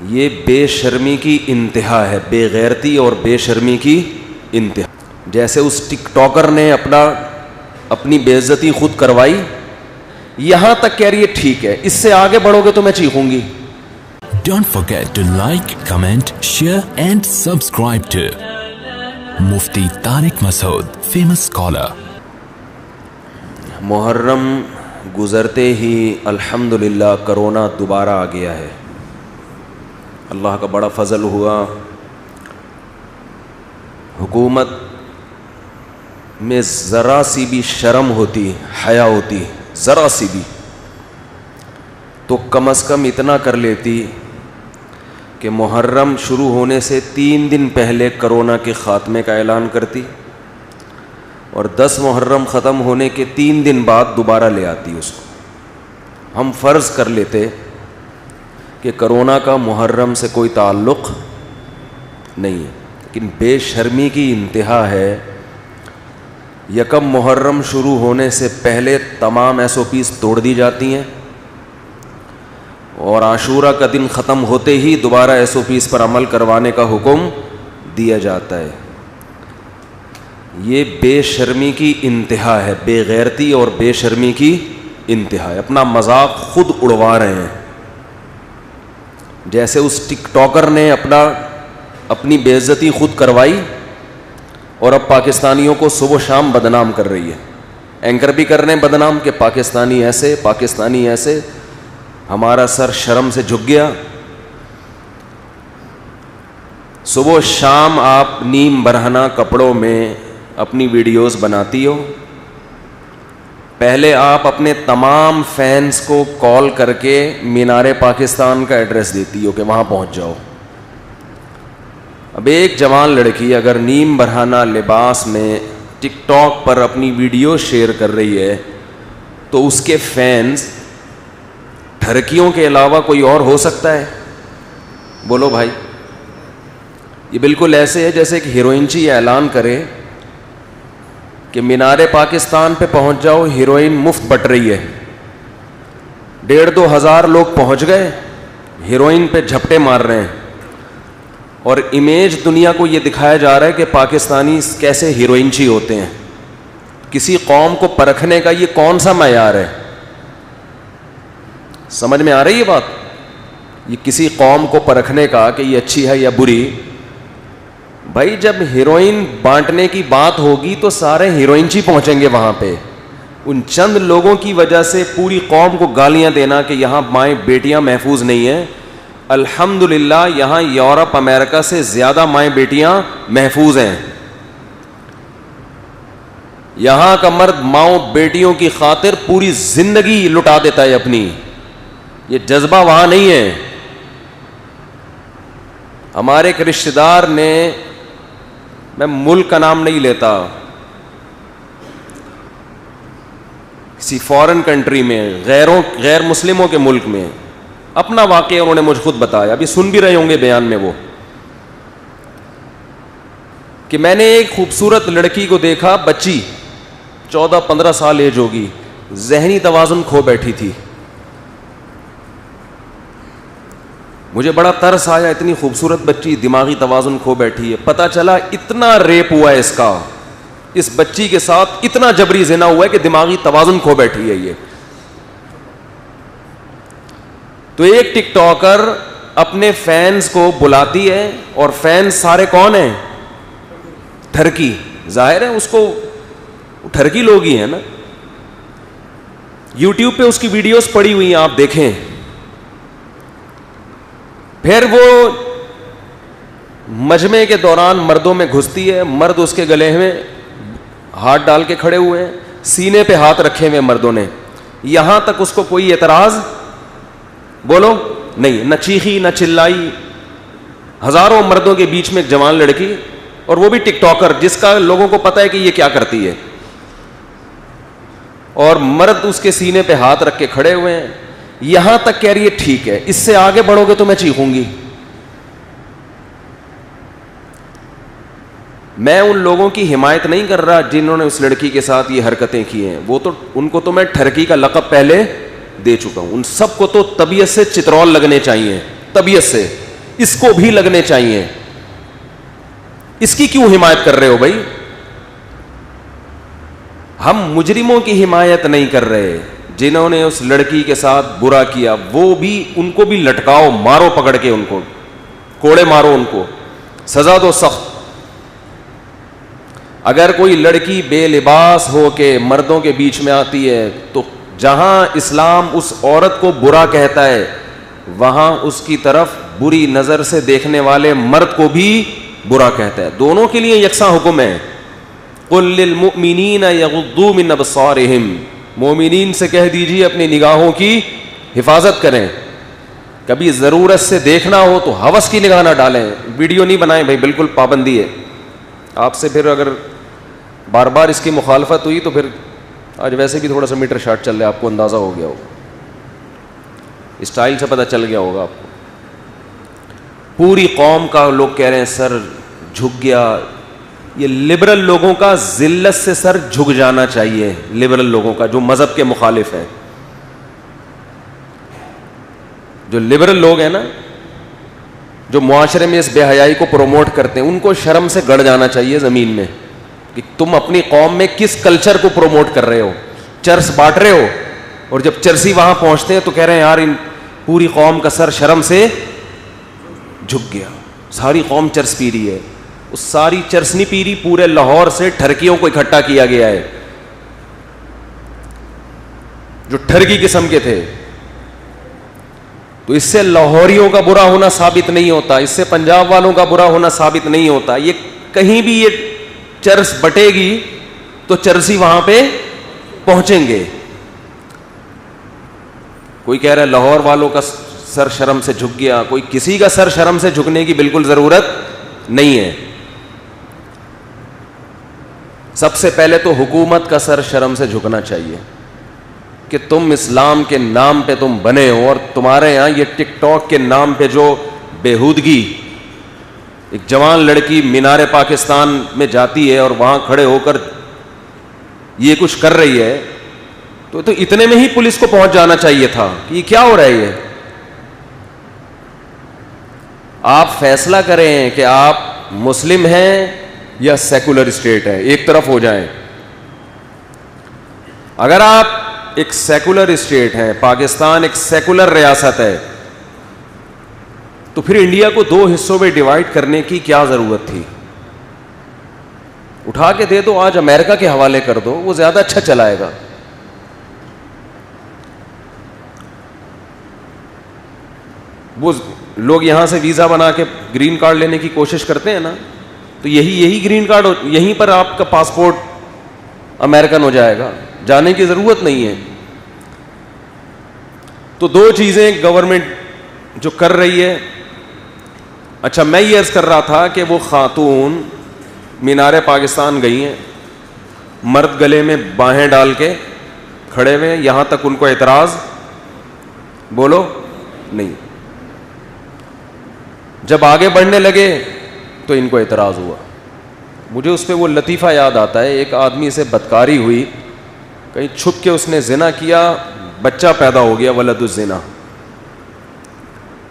یہ بے شرمی کی انتہا ہے، بے غیرتی اور بے شرمی کی انتہا. جیسے اس ٹک ٹاکر نے اپنی بے عزتی خود کروائی، یہاں تک کہہ رہی ہے ٹھیک ہے، اس سے آگے بڑھو گے تو میں چیخوں گی. Don't forget to like, comment, share and subscribe to Mufti Tariq Masood, famous scholar. محرم گزرتے ہی الحمدللہ کرونا دوبارہ آ گیا ہے. اللہ کا بڑا فضل ہوا، حکومت میں ذرا سی بھی شرم ہوتی، حیا ہوتی، ذرا سی بھی، تو کم از کم اتنا کر لیتی کہ محرم شروع ہونے سے 3 دن پہلے کرونا کے خاتمے کا اعلان کرتی، اور 10 محرم ختم ہونے کے 3 دن بعد دوبارہ لے آتی اس کو. ہم فرض کر لیتے کہ کرونا کا محرم سے کوئی تعلق نہیں ہے، لیکن بے شرمی کی انتہا ہے. یکم محرم شروع ہونے سے پہلے تمام SOPs توڑ دی جاتی ہیں، اور عاشورہ کا دن ختم ہوتے ہی دوبارہ SOPs پر عمل کروانے کا حکم دیا جاتا ہے. یہ بے شرمی کی انتہا ہے، بے غیرتی اور بے شرمی کی انتہا ہے. اپنا مذاق خود اڑوا رہے ہیں. جیسے اس ٹک ٹاکر نے اپنی بے عزتی خود کروائی، اور اب پاکستانیوں کو صبح و شام بدنام کر رہی ہے. اینکر بھی کر رہے ہیں بدنام کہ پاکستانی ایسے، پاکستانی ایسے. ہمارا سر شرم سے جھک گیا. صبح و شام آپ نیم برہنہ کپڑوں میں اپنی ویڈیوز بناتی ہو. پہلے آپ اپنے تمام فینس کو کال کر کے مینار پاکستان کا ایڈریس دیتی ہو کہ وہاں پہنچ جاؤ. اب ایک جوان لڑکی اگر نیم برہنہ لباس میں ٹک ٹاک پر اپنی ویڈیو شیئر کر رہی ہے تو اس کے فینس ٹھرکیوں کے علاوہ کوئی اور ہو سکتا ہے؟ بولو بھائی. یہ بالکل ایسے ہے جیسے کہ ہیروئنچی یہ اعلان کرے کہ مینار پاکستان پہ پہنچ جاؤ، ہیروئن مفت بٹ رہی ہے. 1,500-2 ہزار لوگ پہنچ گئے، ہیروئن پہ جھپٹے مار رہے ہیں، اور امیج دنیا کو یہ دکھایا جا رہا ہے کہ پاکستانی کیسے ہیروئنچی ہوتے ہیں. کسی قوم کو پرکھنے کا یہ کون سا معیار ہے؟ سمجھ میں آ رہی ہے بات؟ یہ کسی قوم کو پرکھنے کا کہ یہ اچھی ہے یا بری. بھائی جب ہیروئن بانٹنے کی بات ہوگی تو سارے ہیروئنچی پہنچیں گے وہاں پہ. ان چند لوگوں کی وجہ سے پوری قوم کو گالیاں دینا کہ یہاں مائیں بیٹیاں محفوظ نہیں ہیں. الحمدللہ یہاں یورپ امریکہ سے زیادہ مائیں بیٹیاں محفوظ ہیں. یہاں کا مرد ماؤں بیٹیوں کی خاطر پوری زندگی لٹا دیتا ہے اپنی. یہ جذبہ وہاں نہیں ہے. ہمارے ایک رشتہ دار نے، میں ملک کا نام نہیں لیتا، کسی فورن کنٹری میں، غیر مسلموں کے ملک میں اپنا واقعہ انہوں نے مجھ خود بتایا. ابھی سن بھی رہے ہوں گے بیان میں وہ، کہ میں نے ایک خوبصورت لڑکی کو دیکھا، بچی 14-15 سال ایج ہوگی، ذہنی توازن کھو بیٹھی تھی. مجھے بڑا ترس آیا، اتنی خوبصورت بچی دماغی توازن کھو بیٹھی ہے. پتہ چلا اتنا ریپ ہوا ہے اس کا، اس بچی کے ساتھ اتنا جبری زنا ہوا ہے کہ دماغی توازن کھو بیٹھی ہے یہ. تو ایک ٹک ٹاکر اپنے فینس کو بلاتی ہے، اور فینس سارے کون ہیں؟ ٹھرکی. ظاہر ہے اس کو ٹھرکی لوگ ہی ہیں نا. یوٹیوب پہ اس کی ویڈیوز پڑی ہوئی ہیں، آپ دیکھیں. پھر وہ مجمع کے دوران مردوں میں گھستی ہے، مرد اس کے گلے میں ہاتھ ڈال کے کھڑے ہوئے ہیں، سینے پہ ہاتھ رکھے ہوئے مردوں نے. یہاں تک اس کو کوئی اعتراض بولو نہیں، نہ چیخی نہ چلائی. ہزاروں مردوں کے بیچ میں ایک جوان لڑکی، اور وہ بھی ٹک ٹاکر جس کا لوگوں کو پتہ ہے کہ یہ کیا کرتی ہے، اور مرد اس کے سینے پہ ہاتھ رکھ کے کھڑے ہوئے ہیں. یہاں تک کہہ رہی ہے ٹھیک ہے، اس سے آگے بڑھو گے تو میں چیخوں گی. میں ان لوگوں کی حمایت نہیں کر رہا جنہوں نے اس لڑکی کے ساتھ یہ حرکتیں کی ہیں. وہ تو ان کو تو میں ٹھرکی کا لقب پہلے دے چکا ہوں. ان سب کو تو طبیعت سے چترول لگنے چاہیے، طبیعت سے. اس کو بھی لگنے چاہیے. اس کی کیوں حمایت کر رہے ہو بھائی؟ ہم مجرموں کی حمایت نہیں کر رہے. جنہوں نے اس لڑکی کے ساتھ برا کیا وہ بھی, ان کو بھی لٹکاؤ, مارو پکڑ کے, ان کو کوڑے مارو, ان کو سزا دو سخت. اگر کوئی لڑکی بے لباس ہو کے مردوں کے بیچ میں آتی ہے تو جہاں اسلام اس عورت کو برا کہتا ہے وہاں اس کی طرف بری نظر سے دیکھنے والے مرد کو بھی برا کہتا ہے. دونوں کے لیے یکساں حکم ہے. قل للمؤمنین یغضوا من ابصارہم, مومنین سے کہہ دیجیے اپنی نگاہوں کی حفاظت کریں. کبھی ضرورت سے دیکھنا ہو تو ہوس کی نگاہ نہ ڈالیں. ویڈیو نہیں بنائیں بھائی, بالکل پابندی ہے. آپ سے پھر اگر بار بار اس کی مخالفت ہوئی تو پھر آج ویسے بھی تھوڑا سا میٹر شارٹ چل رہا ہے, آپ کو اندازہ ہو گیا ہوگا, اسٹائل سے پتہ چل گیا ہوگا آپ کو. پوری قوم کا لوگ کہہ رہے ہیں سر جھک گیا. یہ لبرل لوگوں کا ذلت سے سر جھک جانا چاہیے, لبرل لوگوں کا جو مذہب کے مخالف ہیں. جو لبرل لوگ ہیں نا, جو معاشرے میں اس بے حیائی کو پروموٹ کرتے ہیں, ان کو شرم سے گڑ جانا چاہیے زمین میں کہ تم اپنی قوم میں کس کلچر کو پروموٹ کر رہے ہو. چرس بانٹ رہے ہو, اور جب چرسی وہاں پہنچتے ہیں تو کہہ رہے ہیں یار ان پوری قوم کا سر شرم سے جھک گیا. ساری قوم چرس پی رہی ہے. اس ساری چرس نہیں پی رہی, پورے لاہور سے ٹھرکیوں کو اکٹھا کیا گیا ہے جو ٹھرکی قسم کے تھے. تو اس سے لاہوریوں کا برا ہونا ثابت نہیں ہوتا, اس سے پنجاب والوں کا برا ہونا ثابت نہیں ہوتا. یہ کہیں بھی یہ چرس بٹے گی تو چرسی وہاں پہ پہنچیں گے. کوئی کہہ رہا ہے لاہور والوں کا سر شرم سے جھک گیا, کوئی کسی کا سر شرم سے جھکنے کی بالکل ضرورت نہیں ہے. سب سے پہلے تو حکومت کا سر شرم سے جھکنا چاہیے کہ تم اسلام کے نام پہ تم بنے ہو, اور تمہارے یہاں یہ ٹک ٹاک کے نام پہ جو بےہودگی, ایک جوان لڑکی مینار پاکستان میں جاتی ہے اور وہاں کھڑے ہو کر یہ کچھ کر رہی ہے, تو اتنے میں ہی پولیس کو پہنچ جانا چاہیے تھا کہ یہ کیا ہو رہا ہے. یہ آپ فیصلہ کریں کہ آپ مسلم ہیں یا سیکولر اسٹیٹ ہے, ایک طرف ہو جائیں. اگر آپ ایک سیکولر اسٹیٹ ہے, پاکستان ایک سیکولر ریاست ہے, تو پھر انڈیا کو دو حصوں میں ڈیوائڈ کرنے کی کیا ضرورت تھی؟ اٹھا کے دے دو, آج امریکہ کے حوالے کر دو, وہ زیادہ اچھا چلائے گا. وہ لوگ یہاں سے ویزا بنا کے گرین کارڈ لینے کی کوشش کرتے ہیں نا, تو یہی گرین کارڈ یہیں پر آپ کا پاسپورٹ امریکن ہو جائے گا, جانے کی ضرورت نہیں ہے. تو دو چیزیں گورنمنٹ جو کر رہی ہے. اچھا, میں یہ عرض کر رہا تھا کہ وہ خاتون مینار پاکستان گئی ہیں, مرد گلے میں باہیں ڈال کے کھڑے ہوئے, یہاں تک ان کو اعتراض بولو نہیں. جب آگے بڑھنے لگے تو ان کو اعتراض ہوا. مجھے اس پہ وہ لطیفہ یاد آتا ہے, ایک آدمی سے بدکاری ہوئی, کہیں چھپ کے اس نے زنا کیا, بچہ پیدا ہو گیا, ولد الزنا.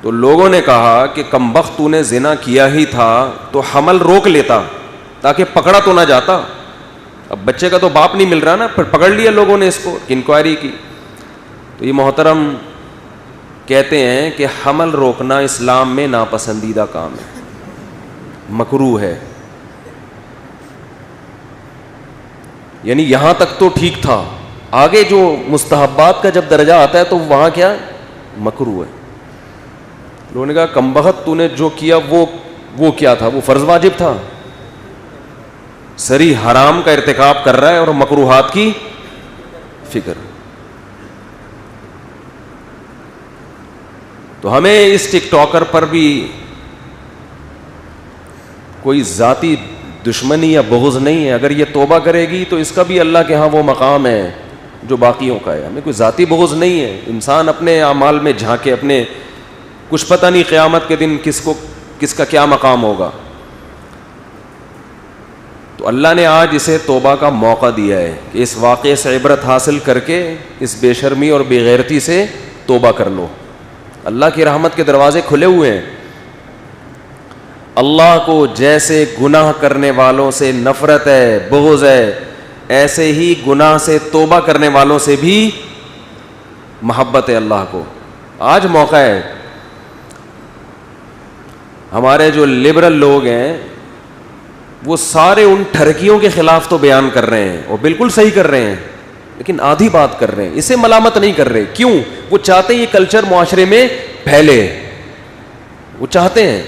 تو لوگوں نے کہا کہ کمبخت تو نے زنا کیا ہی تھا تو حمل روک لیتا تاکہ پکڑا تو نہ جاتا. اب بچے کا تو باپ نہیں مل رہا نا, پھر پکڑ لیا لوگوں نے اس کو, انکوائری کی. تو یہ محترم کہتے ہیں کہ حمل روکنا اسلام میں ناپسندیدہ کام ہے, مکروہ ہے. یعنی یہاں تک تو ٹھیک تھا, آگے جو مستحبات کا جب درجہ آتا ہے تو وہاں کیا مکروہ ہے. لوگوں نے کہا کمبخت تو نے جو کیا وہ کیا تھا, وہ فرض واجب تھا, سری حرام کا ارتکاب کر رہا ہے اور مکروہات کی فکر. تو ہمیں اس ٹک ٹاکر پر بھی کوئی ذاتی دشمنی یا بغض نہیں ہے. اگر یہ توبہ کرے گی تو اس کا بھی اللہ کے ہاں وہ مقام ہے جو باقیوں کا ہے. ہمیں کوئی ذاتی بغض نہیں ہے. انسان اپنے اعمال میں جھانکے, اپنے کچھ پتہ نہیں قیامت کے دن کس کا کیا مقام ہوگا. تو اللہ نے آج اسے توبہ کا موقع دیا ہے کہ اس واقعے سے عبرت حاصل کر کے اس بے شرمی اور بے غیرتی سے توبہ کر لو. اللہ کی رحمت کے دروازے کھلے ہوئے ہیں. اللہ کو جیسے گناہ کرنے والوں سے نفرت ہے, بغض ہے, ایسے ہی گناہ سے توبہ کرنے والوں سے بھی محبت ہے اللہ کو. آج موقع ہے, ہمارے جو لبرل لوگ ہیں وہ سارے ان ٹھرکیوں کے خلاف تو بیان کر رہے ہیں, اور بالکل صحیح کر رہے ہیں, لیکن آدھی بات کر رہے ہیں, اسے ملامت نہیں کر رہے. کیوں؟ وہ چاہتے ہیں یہ کلچر معاشرے میں پھیلے, وہ چاہتے ہیں.